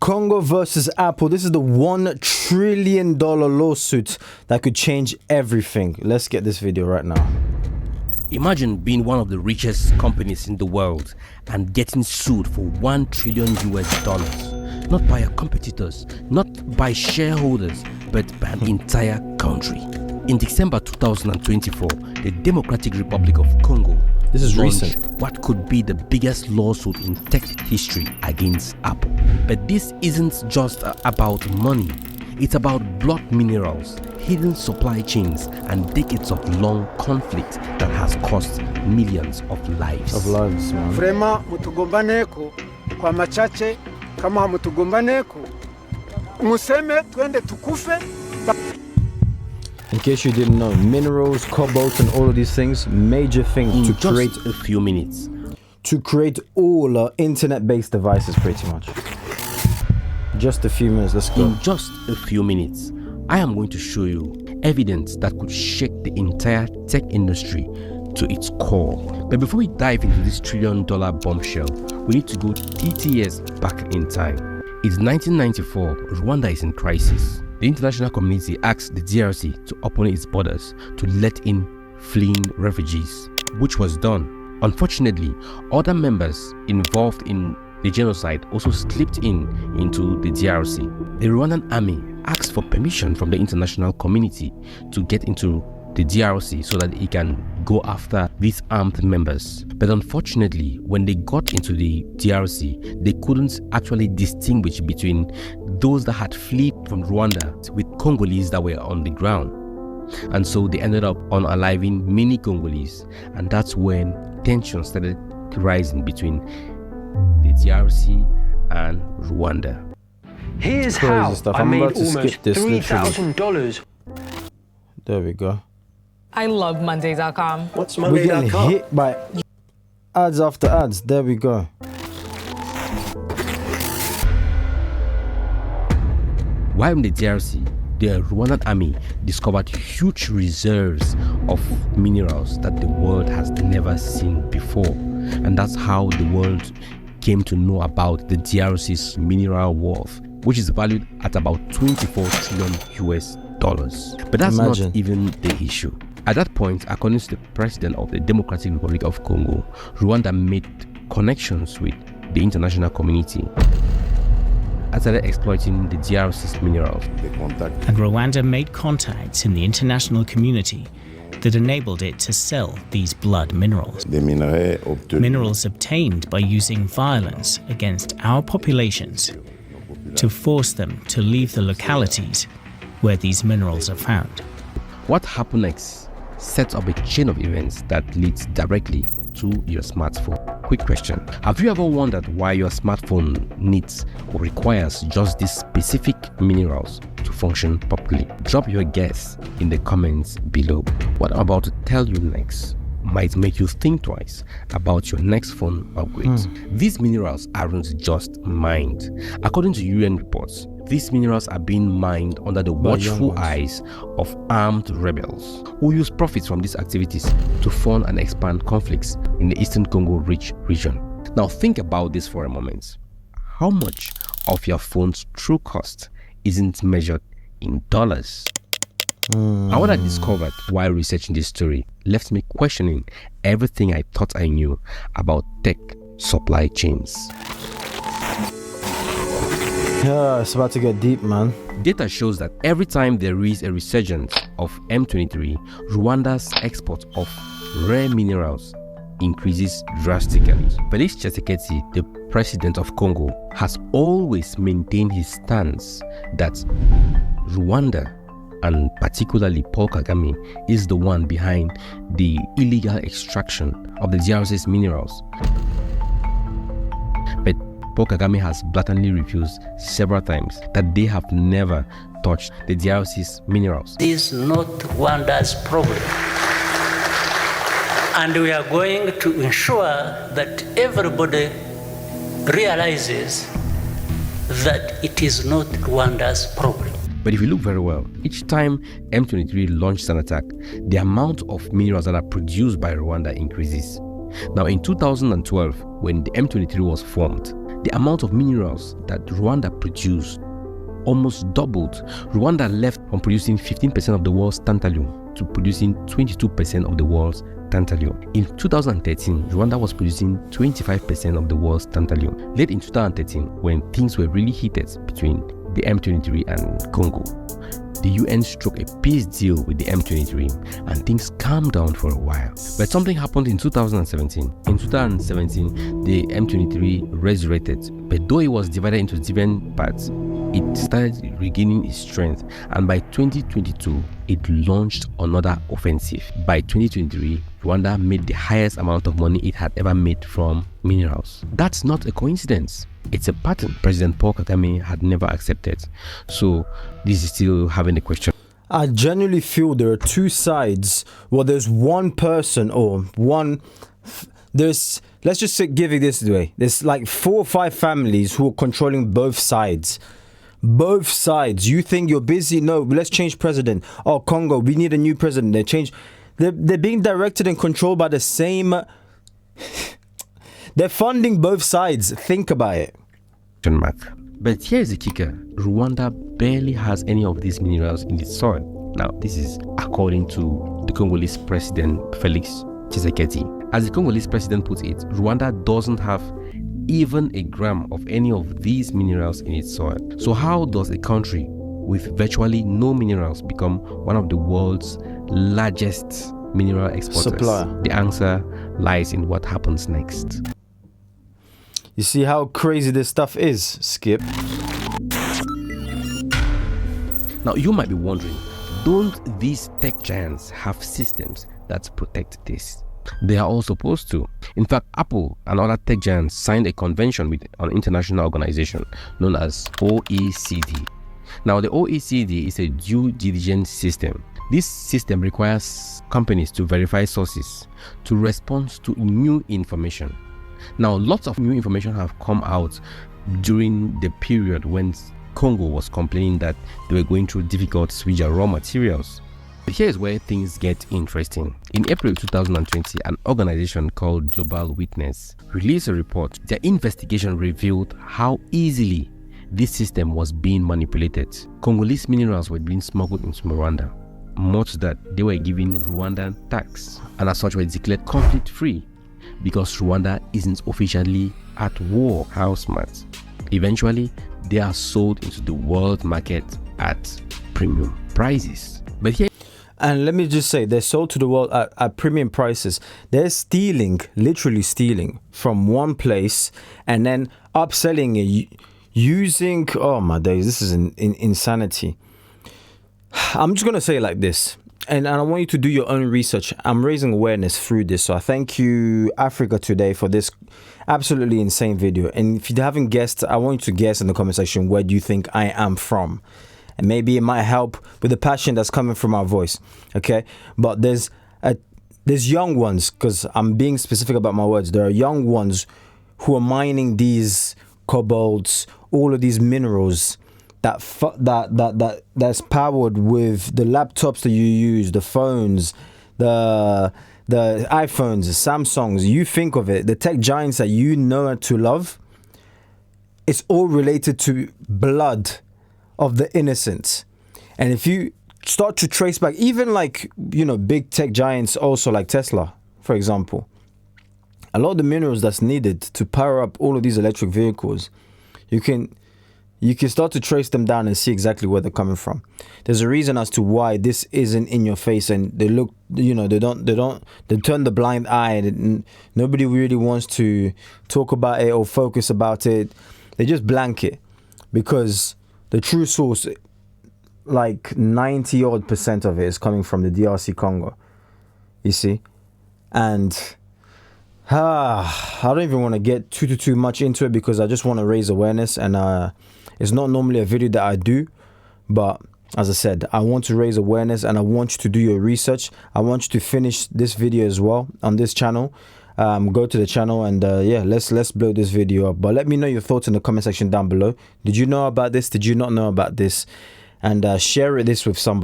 Congo versus Apple. This is the $1 trillion lawsuit that could change everything. Let's get this video right now. Imagine being one of the richest companies in the world and getting sued for $1 trillion US. Not by your competitors, not by shareholders, but by an entire country. In December 2024, the Democratic Republic of Congo launched what could be the biggest lawsuit in tech history against Apple. But this isn't just about money. It's about blood minerals, hidden supply chains, and decades of long conflict that has cost millions of lives. Man. Vrema mutugombaneko kwa machache kama mutugombaneko museme twende tukufe. In case you didn't know, minerals, cobalt, and all of these things, major things to create a few minutes. To create all internet-based devices, pretty much. Just a few minutes, let's go. In just a few minutes, I am going to show you evidence that could shake the entire tech industry to its core. But before we dive into this $1 trillion bombshell, we need to go 30 years back in time. It's 1994, Rwanda is in crisis. The international community asked the DRC to open its borders to let in fleeing refugees, which was done. Unfortunately, other members involved in the genocide also slipped into the DRC. The Rwandan army asked for permission from the international community to get into the DRC so that it can go after these armed members. But unfortunately, when they got into the DRC, they couldn't actually distinguish between those that had fled from Rwanda with Congolese that were on the ground. And so they ended up unaliving many Congolese, and that's when tension started rising between the DRC and Rwanda. Here's how I made almost $3,000. There we go. I love Monday.com. What's We're getting Monday.com? hit by ads after ads. There we go. While in the DRC, the Rwandan army discovered huge reserves of minerals that the world has never seen before. And that's how the world came to know about the DRC's mineral wealth, which is valued at about $24 trillion US. But that's not even the issue. At that point, according to the president of the Democratic Republic of Congo, Rwanda made connections with the international community and started exploiting the DRC's minerals. And Rwanda made contacts in the international community that enabled it to sell these blood minerals. Minerals obtained by using violence against our populations to force them to leave the localities where these minerals are found. What happened next sets up a chain of events that leads directly to your smartphone. Quick question. Have you ever wondered why your smartphone needs or requires just these specific minerals to function properly? Drop your guess in the comments below. What I'm about to tell you next might make you think twice about your next phone upgrade. These minerals aren't just mined. According to UN reports, these minerals are being mined under the watchful eyes of armed rebels who use profits from these activities to fund and expand conflicts in the Eastern Congo region. Now think about this for a moment. How much of your phone's true cost isn't measured in dollars? And what I discovered while researching this story left me questioning everything I thought I knew about tech supply chains. Yeah, it's about to get deep, man. Data shows that every time there is a resurgence of M23, Rwanda's export of rare minerals increases drastically. Felix Tshisekedi, the president of Congo, has always maintained his stance that Rwanda, and particularly Paul Kagame, is the one behind the illegal extraction of the DRC's minerals. But Paul Kagame has blatantly refused several times that they have never touched the DRC's minerals. This is not Rwanda's problem. And we are going to ensure that everybody realizes that it is not Rwanda's problem. But if you look very well, each time M23 launches an attack, the amount of minerals that are produced by Rwanda increases. Now in 2012, when the M23 was formed, The amount of minerals that Rwanda produced almost doubled. Rwanda left from producing 15% of the world's tantalum to producing 22% of the world's tantalum. In 2013, Rwanda was producing 25% of the world's tantalum. Late in 2013, when things were really heated between the M23 and Congo, the UN struck a peace deal with the M23 and things calmed down for a while. But something happened in 2017. In 2017, the M23 resurrected, but though it was divided into different parts, it started regaining its strength, and by 2022, it launched another offensive. By 2023, Rwanda made the highest amount of money it had ever made from minerals. That's not a coincidence. It's a pattern President Paul Kagame had never accepted. So this is still having a question. I genuinely feel there are two sides. Well, there's one person or one... There's... Let's just give it this way. There's like 4 or 5 families who are controlling both sides. Both sides. You think you're busy? No, let's change president. Oh, Congo, we need a new president. They're being directed and controlled by the same... They're funding both sides. Think about it. But here's the kicker. Rwanda barely has any of these minerals in its soil. Now, this is according to the Congolese president, Felix Tshisekedi. As the Congolese president puts it, Rwanda doesn't have even a gram of any of these minerals in its soil. So how does a country with virtually no minerals become one of the world's largest mineral exporters? Supplier. The answer lies in what happens next. You see how crazy this stuff is, Skip? Now, you might be wondering, don't these tech giants have systems that protect this? They are all supposed to. In fact, Apple and other tech giants signed a convention with an international organization known as OECD. Now, the OECD is a due diligence system. This system requires companies to verify sources, to respond to new information. Now, lots of new information have come out during the period when Congo was complaining that they were going through difficulties with their raw materials. But here's where things get interesting. In April 2020, an organization called Global Witness released a report. Their investigation revealed how easily this system was being manipulated. Congolese minerals were being smuggled into Rwanda, much that they were giving Rwandan tax, and as such were declared conflict-free because Rwanda isn't officially at war. How smart. Eventually, they are sold into the world market at premium prices. But here, and let me just say, they're sold to the world at premium prices. They're stealing, literally stealing from one place and then upselling it using, oh my days, this is insanity. I'm just going to say it like this. And I want you to do your own research. I'm raising awareness through this. So I thank you, Africa Today, for this absolutely insane video. And if you haven't guessed, I want you to guess in the comment section, where do you think I am from? And maybe it might help with the passion that's coming from our voice. Okay? But there's young ones, because I'm being specific about my words. There are young ones who are mining these cobalts, all of these minerals that's powered with the laptops that you use, the phones, the iPhones, the Samsungs. You think of it, the tech giants that you know and to love, it's all related to blood of the innocent. And if you start to trace back, even like, you know, big tech giants also like Tesla, for example, a lot of the minerals that's needed to power up all of these electric vehicles, you can start to trace them down and see exactly where they're coming from. There's a reason as to why this isn't in your face, and they look, you know, they turn the blind eye, and nobody really wants to talk about it or focus about it. They just blank it, because the true source, like 90% of it is coming from the DRC Congo, you see? And I don't even want to get too much into it, because I just want to raise awareness, and it's not normally a video that I do, but as I said, I want to raise awareness, and I want you to do your research. I want you to finish this video as well on this channel. Go to the channel and yeah, let's blow this video up. But let me know your thoughts in the comment section down below. Did you know about this? Did you not know about this? And share this with somebody.